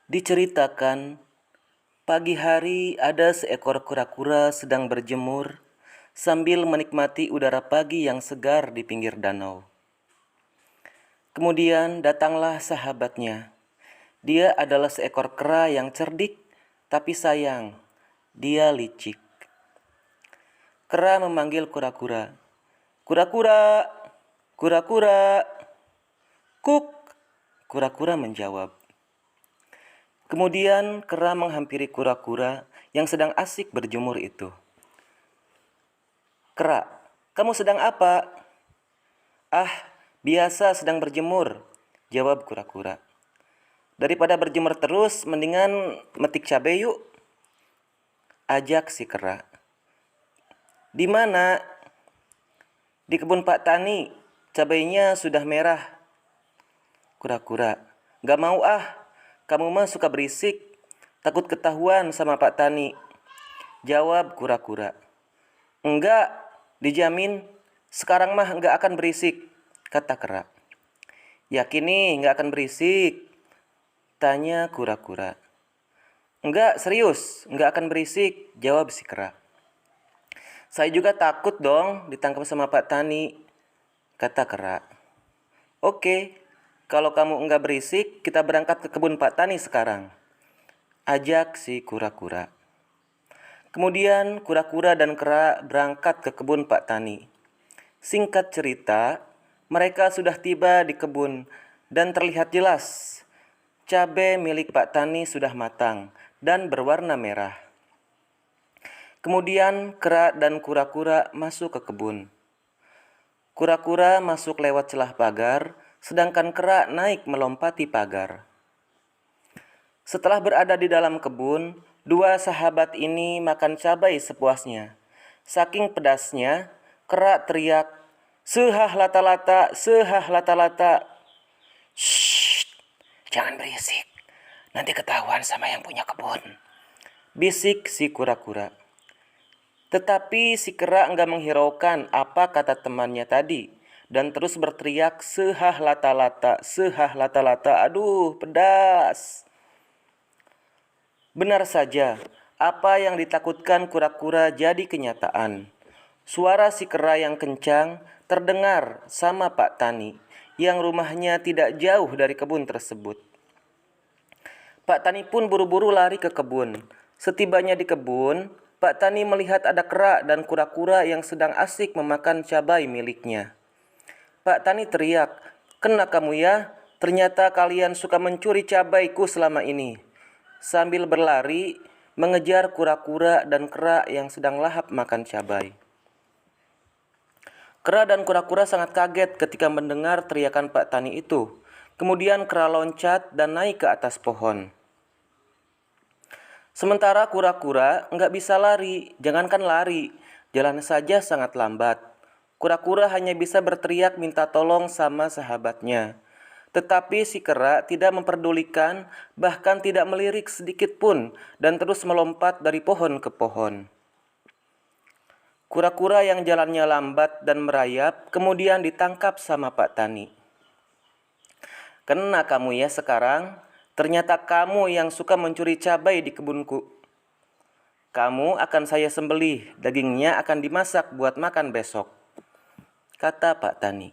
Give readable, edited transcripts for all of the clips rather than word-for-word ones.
Diceritakan, pagi hari ada seekor kura-kura sedang berjemur sambil menikmati udara pagi yang segar di pinggir danau. Kemudian datanglah sahabatnya. Dia adalah seekor kera yang cerdik, tapi sayang, dia licik. Kera memanggil kura-kura. Kura-kura, kura-kura, kuk. Kura-kura menjawab. Kemudian kera menghampiri kura-kura yang sedang asik berjemur itu. Kera, kamu sedang apa? Ah, biasa sedang berjemur, jawab kura-kura. Daripada berjemur terus, mendingan metik cabai yuk, ajak si kera. Di mana? Di kebun Pak Tani, cabainya sudah merah. Kura-kura, gak mau ah, kamu mah suka berisik, takut ketahuan sama Pak Tani, jawab kura-kura. Enggak, dijamin, sekarang mah enggak akan berisik, kata kera. Yakin nih enggak akan berisik? Tanya kura-kura. Enggak, serius, enggak akan berisik, jawab si kera. Saya juga takut dong ditangkap sama Pak Tani, kata kera. Oke, kalau kamu enggak berisik, kita berangkat ke kebun Pak Tani sekarang, ajak si kura-kura. Kemudian kura-kura dan kera berangkat ke kebun Pak Tani. Singkat cerita, mereka sudah tiba di kebun dan terlihat jelas cabai milik Pak Tani sudah matang dan berwarna merah. Kemudian kera dan kura-kura masuk ke kebun. Kura-kura masuk lewat celah pagar, sedangkan kera naik melompati pagar. Setelah berada di dalam kebun, dua sahabat ini makan cabai sepuasnya. Saking pedasnya, kera teriak, "Sehah lata-lata, sehah lata-lata." "Shh, jangan berisik, nanti ketahuan sama yang punya kebun," bisik si kura-kura. Tetapi si kera enggak menghiraukan apa kata temannya tadi dan terus berteriak, "Sehah lata-lata, sehah lata-lata, aduh pedas." Benar saja, apa yang ditakutkan kura-kura jadi kenyataan. Suara si kera yang kencang terdengar sama Pak Tani yang rumahnya tidak jauh dari kebun tersebut. Pak Tani pun buru-buru lari ke kebun. Setibanya di kebun, Pak Tani melihat ada kera dan kura-kura yang sedang asik memakan cabai miliknya. Pak Tani teriak, "Kena kamu ya, ternyata kalian suka mencuri cabaiku selama ini." Sambil berlari mengejar kura-kura dan kera yang sedang lahap makan cabai. Kera dan kura-kura sangat kaget ketika mendengar teriakan Pak Tani itu. Kemudian kera loncat dan naik ke atas pohon. Sementara kura-kura nggak bisa lari, jangankan lari, jalan saja sangat lambat. Kura-kura hanya bisa berteriak minta tolong sama sahabatnya. Tetapi si kera tidak memperdulikan, bahkan tidak melirik sedikit pun, dan terus melompat dari pohon ke pohon. Kura-kura yang jalannya lambat dan merayap, kemudian ditangkap sama Pak Tani. "Kena kamu ya sekarang, ternyata kamu yang suka mencuri cabai di kebunku. Kamu akan saya sembelih, dagingnya akan dimasak buat makan besok," kata Pak Tani.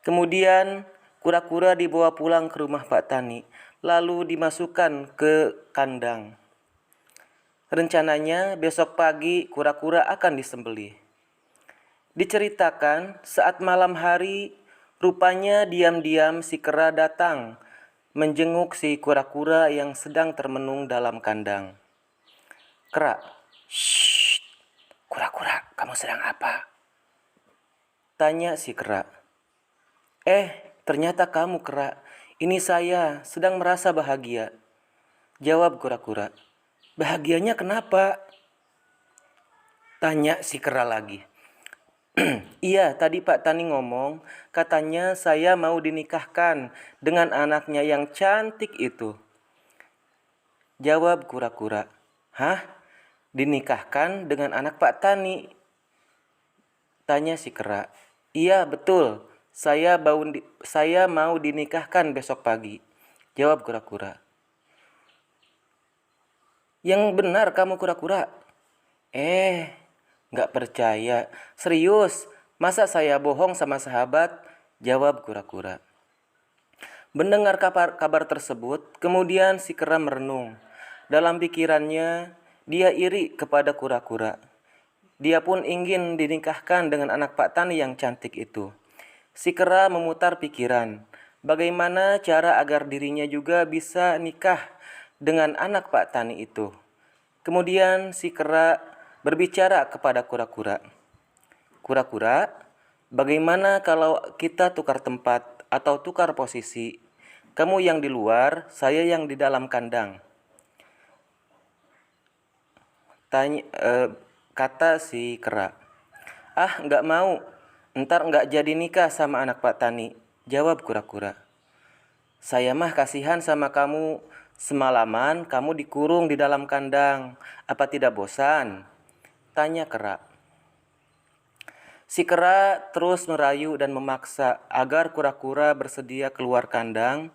Kemudian kura-kura dibawa pulang ke rumah Pak Tani, lalu dimasukkan ke kandang. Rencananya besok pagi kura-kura akan disembelih. Diceritakan saat malam hari, rupanya diam-diam si kera datang menjenguk si kura-kura yang sedang termenung dalam kandang. "Kera, shh, kura-kura, kamu sedang apa?" tanya si kera. Ternyata kamu kera. Ini saya sedang merasa bahagia," jawab kura-kura. "Bahagianya kenapa?" tanya si kera lagi. "Iya, tadi Pak Tani ngomong, katanya saya mau dinikahkan dengan anaknya yang cantik itu," jawab kura-kura. "Hah? Dinikahkan dengan anak Pak Tani?" tanya si kera. "Iya, betul. Saya mau dinikahkan besok pagi," jawab kura-kura. Yang benar kamu kura-kura. Nggak percaya. Serius, masa saya bohong sama sahabat? Jawab kura-kura. Mendengar kabar tersebut, kemudian si kera merenung. Dalam pikirannya, dia iri kepada kura-kura. Dia pun ingin dinikahkan dengan anak Pak Tani yang cantik itu. Si kera memutar pikiran, bagaimana cara agar dirinya juga bisa nikah dengan anak Pak Tani itu. Kemudian si kera berbicara kepada kura-kura. Kura-kura, bagaimana kalau kita tukar tempat atau tukar posisi? Kamu yang di luar, saya yang di dalam kandang. Kata si kera. Nggak mau. Ntar nggak jadi nikah sama anak Pak Tani. Jawab kura-kura. Saya mah kasihan sama kamu. Semalaman kamu dikurung di dalam kandang. Apa tidak bosan? Tanya kera. Si kera terus merayu dan memaksa agar kura-kura bersedia keluar kandang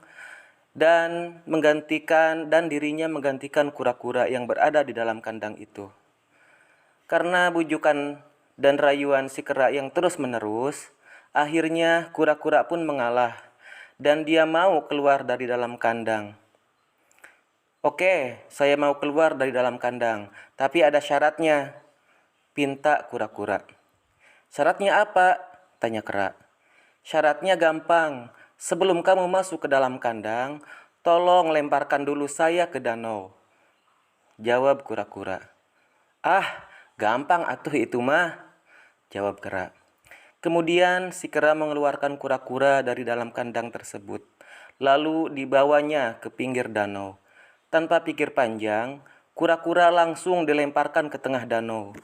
dan dirinya menggantikan kura-kura yang berada di dalam kandang itu. Karena bujukan dan rayuan si kera yang terus-menerus, akhirnya kura-kura pun mengalah dan dia mau keluar dari dalam kandang. Oke, saya mau keluar dari dalam kandang, tapi ada syaratnya, pinta kura-kura. Syaratnya apa? Tanya kera. Syaratnya gampang. Sebelum kamu masuk ke dalam kandang, tolong lemparkan dulu saya ke danau. Jawab kura-kura. Gampang atuh itu mah. Jawab kera. Kemudian si kera mengeluarkan kura-kura dari dalam kandang tersebut. Lalu dibawanya ke pinggir danau. Tanpa pikir panjang, kura-kura langsung dilemparkan ke tengah danau.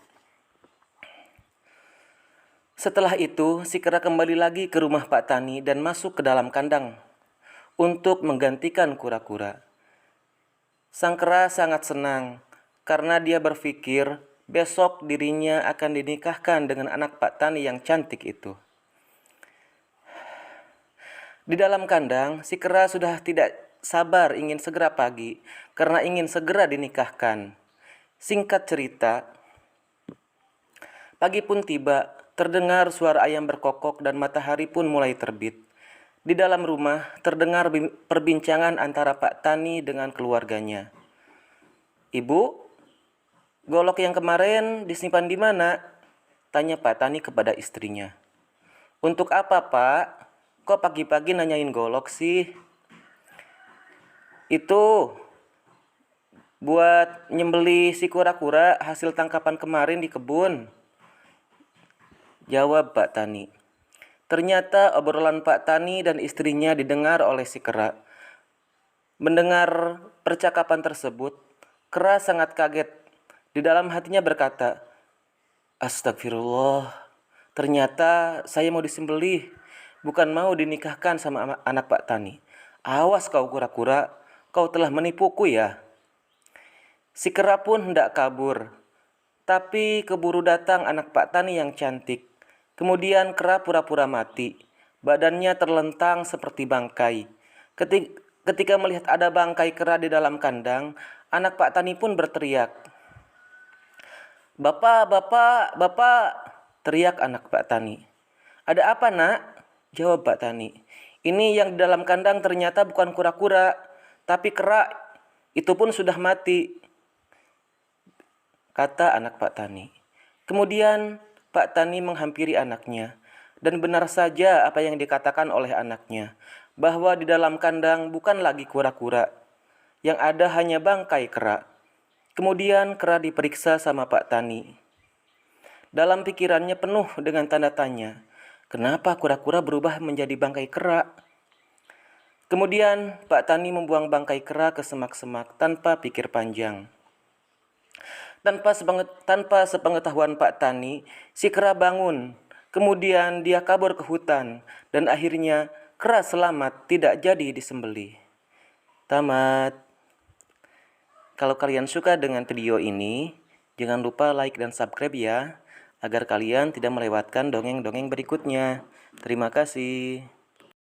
Setelah itu, si kera kembali lagi ke rumah Pak Tani dan masuk ke dalam kandang untuk menggantikan kura-kura. Sang kera sangat senang karena dia berpikir besok dirinya akan dinikahkan dengan anak Pak Tani yang cantik itu. Di dalam kandang, si kera sudah tidak sabar ingin segera pagi karena ingin segera dinikahkan. Singkat cerita, pagi pun tiba. Terdengar suara ayam berkokok dan matahari pun mulai terbit. Di dalam rumah terdengar perbincangan antara Pak Tani dengan keluarganya. Ibu, golok yang kemarin disimpan di mana? Tanya Pak Tani kepada istrinya. Untuk apa, Pak? Kok pagi-pagi nanyain golok sih? Itu buat nyembeli si kura-kura hasil tangkapan kemarin di kebun. Jawab Pak Tani. Ternyata obrolan Pak Tani dan istrinya didengar oleh si kera. Mendengar percakapan tersebut, kera sangat kaget. Di dalam hatinya berkata, Astagfirullah, ternyata saya mau disembelih, bukan mau dinikahkan sama anak Pak Tani. Awas kau kura-kura, kau telah menipuku ya. Si kera pun hendak kabur, tapi keburu datang anak Pak Tani yang cantik. Kemudian kera pura-pura mati. Badannya terlentang seperti bangkai. Ketika melihat ada bangkai kera di dalam kandang, anak Pak Tani pun berteriak. Bapak, bapak, bapak, teriak anak Pak Tani. Ada apa, nak? Jawab Pak Tani. Ini yang di dalam kandang ternyata bukan kura-kura, tapi kera. Itu pun sudah mati, kata anak Pak Tani. Kemudian Pak Tani menghampiri anaknya, dan benar saja apa yang dikatakan oleh anaknya, bahwa di dalam kandang bukan lagi kura-kura, yang ada hanya bangkai kera. Kemudian kera diperiksa sama Pak Tani. Dalam pikirannya penuh dengan tanda tanya, kenapa kura-kura berubah menjadi bangkai kera? Kemudian Pak Tani membuang bangkai kera ke semak-semak tanpa pikir panjang. Tanpa sepengetahuan Pak Tani, si kera bangun. Kemudian dia kabur ke hutan dan akhirnya kera selamat tidak jadi disembelih. Tamat. Kalau kalian suka dengan video ini, jangan lupa like dan subscribe ya, agar kalian tidak melewatkan dongeng-dongeng berikutnya. Terima kasih.